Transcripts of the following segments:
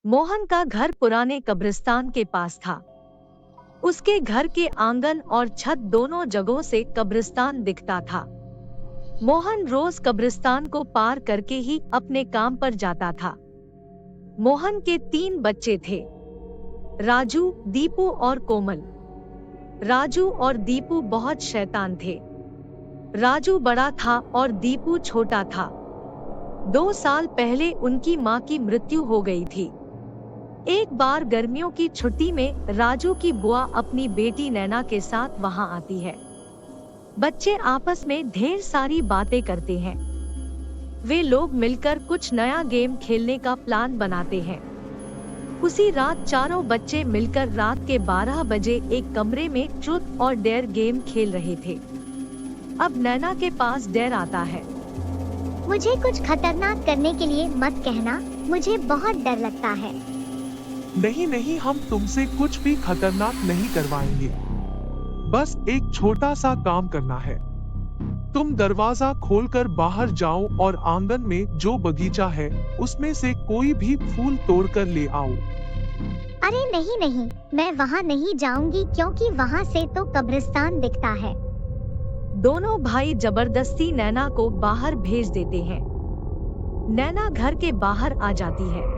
मोहन का घर पुराने कब्रिस्तान के पास था। उसके घर के आंगन और छत दोनों जगहों से कब्रिस्तान दिखता था। मोहन रोज कब्रिस्तान को पार करके ही अपने काम पर जाता था। मोहन के 3 बच्चे थे, राजू, दीपू और कोमल। राजू और दीपू बहुत शैतान थे। राजू बड़ा था और दीपू छोटा था। 2 साल पहले उनकी मां की मृत्यु हो गई थी। एक बार गर्मियों की छुट्टी में राजू की बुआ अपनी बेटी नैना के साथ वहां आती है। बच्चे आपस में ढेर सारी बातें करते हैं। वे लोग मिलकर कुछ नया गेम खेलने का प्लान बनाते हैं। उसी रात चारों बच्चे मिलकर रात के 12 बजे एक कमरे में ट्रूथ और डेयर गेम खेल रहे थे। अब नैना के पास डेयर आता है। मुझे कुछ खतरनाक करने के लिए मत कहना, मुझे बहुत डर लगता है। नहीं नहीं, हम तुमसे कुछ भी खतरनाक नहीं करवाएंगे। बस एक छोटा सा काम करना है। तुम दरवाजा खोलकर बाहर जाओ और आंगन में जो बगीचा है उसमें से कोई भी फूल तोड़कर ले आओ। अरे नहीं नहीं, मैं वहाँ नहीं जाऊंगी क्योंकि वहाँ से तो कब्रिस्तान दिखता है। दोनों भाई जबरदस्ती नैना को बाहर भेज देते हैं। नैना घर के बाहर आ जाती है।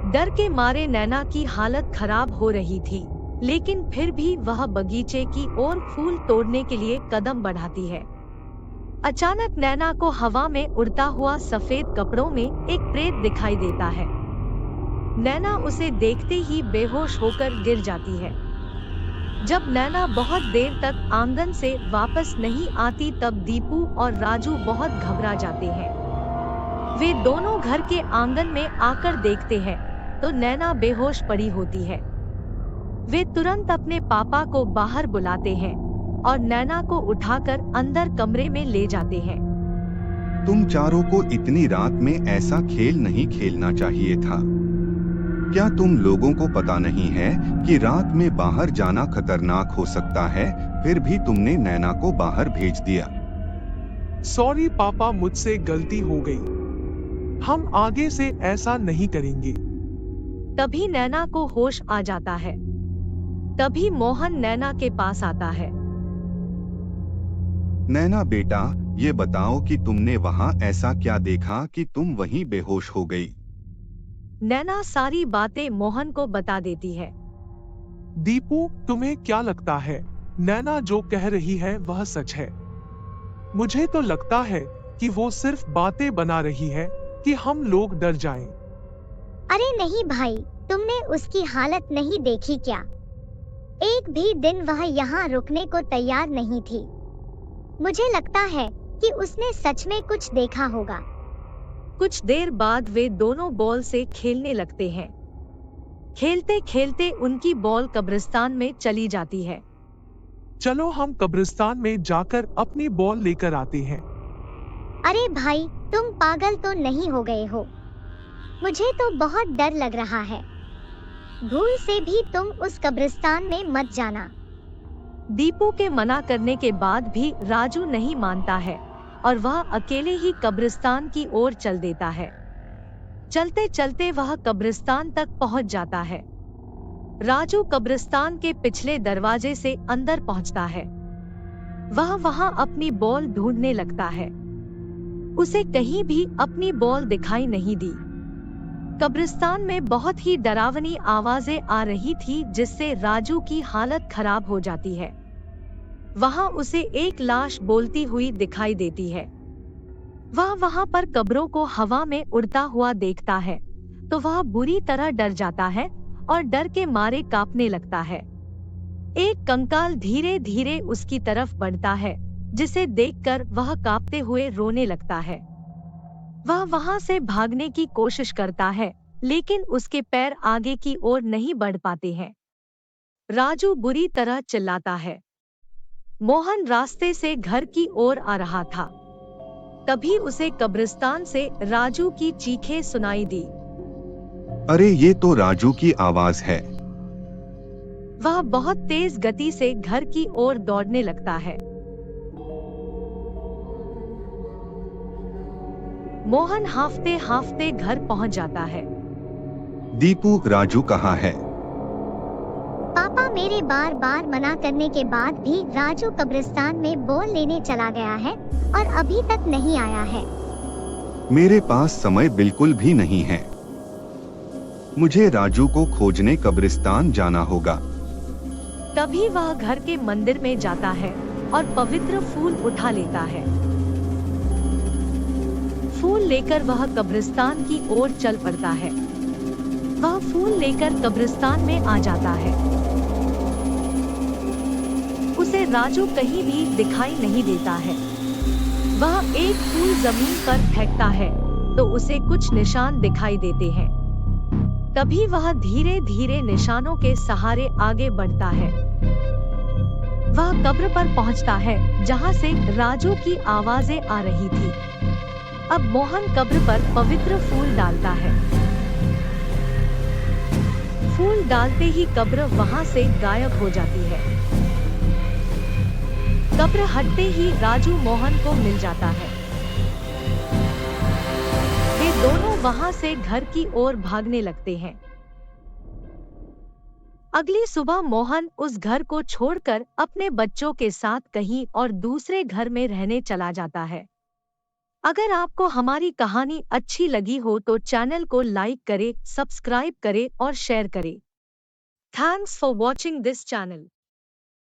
डर के मारे नैना की हालत खराब हो रही थी, लेकिन फिर भी वह बगीचे की ओर फूल तोड़ने के लिए कदम बढ़ाती है। अचानक नैना को हवा में उड़ता हुआ सफेद कपड़ों में एक प्रेत दिखाई देता है। नैना उसे देखते ही बेहोश होकर गिर जाती है। जब नैना बहुत देर तक आंगन से वापस नहीं आती तब दीपू और राजू बहुत घबरा जाते हैं। वे दोनों घर के आंगन में आकर देखते हैं तो नैना बेहोश पड़ी होती है। वे तुरंत अपने पापा को बाहर बुलाते हैं और नैना को उठाकर अंदर कमरे में ले जाते हैं। तुम चारों को इतनी रात में ऐसा खेल नहीं खेलना चाहिए था। क्या तुम लोगों को पता नहीं है कि रात में बाहर जाना खतरनाक हो सकता है? फिर भी तुमने नैना को बाहर भेज दिया। सॉरी पापा, मुझसे गलती हो गई। हम आगे से ऐसा नहीं करेंगे। तभी नैना को होश आ जाता है। तभी मोहन नैना के पास आता है। नैना बेटा, ये बताओ कि तुमने वहाँ ऐसा क्या देखा कि तुम वहीं बेहोश हो गई? नैना सारी बातें मोहन को बता देती है। दीपू, तुम्हें क्या लगता है नैना जो कह रही है वह सच है? मुझे तो लगता है कि वो सिर्फ बातें बना रही है कि हम लोग डर जाएं। अरे नहीं भाई, तुमने उसकी हालत नहीं देखी क्या? एक भी दिन वह यहाँ रुकने को तैयार नहीं थी। मुझे लगता है कि उसने सच में कुछ देखा होगा। कुछ देर बाद वे दोनों बॉल से खेलने लगते हैं। खेलते खेलते उनकी बॉल कब्रिस्तान में चली जाती है। चलो हम कब्रिस्तान में जाकर अपनी बॉल लेकर आते हैं। अरे भाई, तुम पागल तो नहीं हो गए हो? मुझे तो बहुत डर लग रहा है। भूल से भी तुम उस कब्रिस्तान में मत जाना। दीपू के मना करने के बाद भी राजू नहीं मानता है और वह अकेले ही कब्रिस्तान की ओर चल देता है। चलते चलते वह कब्रिस्तान तक पहुंच जाता है। राजू कब्रिस्तान के पिछले दरवाजे से अंदर पहुंचता है। वह वहां अपनी बॉल ढूंढने लगता है। उसे कहीं भी अपनी बॉल दिखाई नहीं दी। कब्रिस्तान में बहुत ही डरावनी आवाजें आ रही थी जिससे राजू की हालत खराब हो जाती है। वहां उसे एक लाश बोलती हुई दिखाई देती है। वह वहां पर कब्रों को हवा में उड़ता हुआ देखता है तो वह बुरी तरह डर जाता है और डर के मारे कांपने लगता है। एक कंकाल धीरे धीरे उसकी तरफ बढ़ता है जिसे देखकर वह कांपते हुए रोने लगता है। वह वहां से भागने की कोशिश करता है लेकिन उसके पैर आगे की ओर नहीं बढ़ पाते हैं। राजू बुरी तरह चिल्लाता है। मोहन रास्ते से घर की ओर आ रहा था। तभी उसे कब्रिस्तान से राजू की चीखें सुनाई दी। अरे ये तो राजू की आवाज है। वह बहुत तेज गति से घर की ओर दौड़ने लगता है। मोहन हांफते हांफते घर पहुंच जाता है। दीपू, राजू कहाँ है? पापा, मेरे बार बार मना करने के बाद भी राजू कब्रिस्तान में बोल लेने चला गया है और अभी तक नहीं आया है। मेरे पास समय बिल्कुल भी नहीं है। मुझे राजू को खोजने कब्रिस्तान जाना होगा। तभी वह घर के मंदिर में जाता है और पवित्र फूल उठा लेता है। फूल लेकर वह कब्रिस्तान की ओर चल पड़ता है। वह फूल लेकर कब्रिस्तान में आ जाता है। उसे राजू कहीं भी दिखाई नहीं देता है। वह एक फूल जमीन पर फेंकता है तो उसे कुछ निशान दिखाई देते हैं। तभी वह धीरे धीरे निशानों के सहारे आगे बढ़ता है। वह कब्र पर पहुंचता है जहां से राजू की आवाजें आ रही थी। अब मोहन कब्र पर पवित्र फूल डालता है। फूल डालते ही कब्र वहां से गायब हो जाती है। कब्र हटते ही राजू मोहन को मिल जाता है। वे दोनों वहां से घर की ओर भागने लगते हैं। अगली सुबह मोहन उस घर को छोड़कर अपने बच्चों के साथ कहीं और दूसरे घर में रहने चला जाता है। अगर आपको हमारी कहानी अच्छी लगी हो तो चैनल को लाइक करें, सब्सक्राइब करें और शेयर करें। Thanks for watching this channel.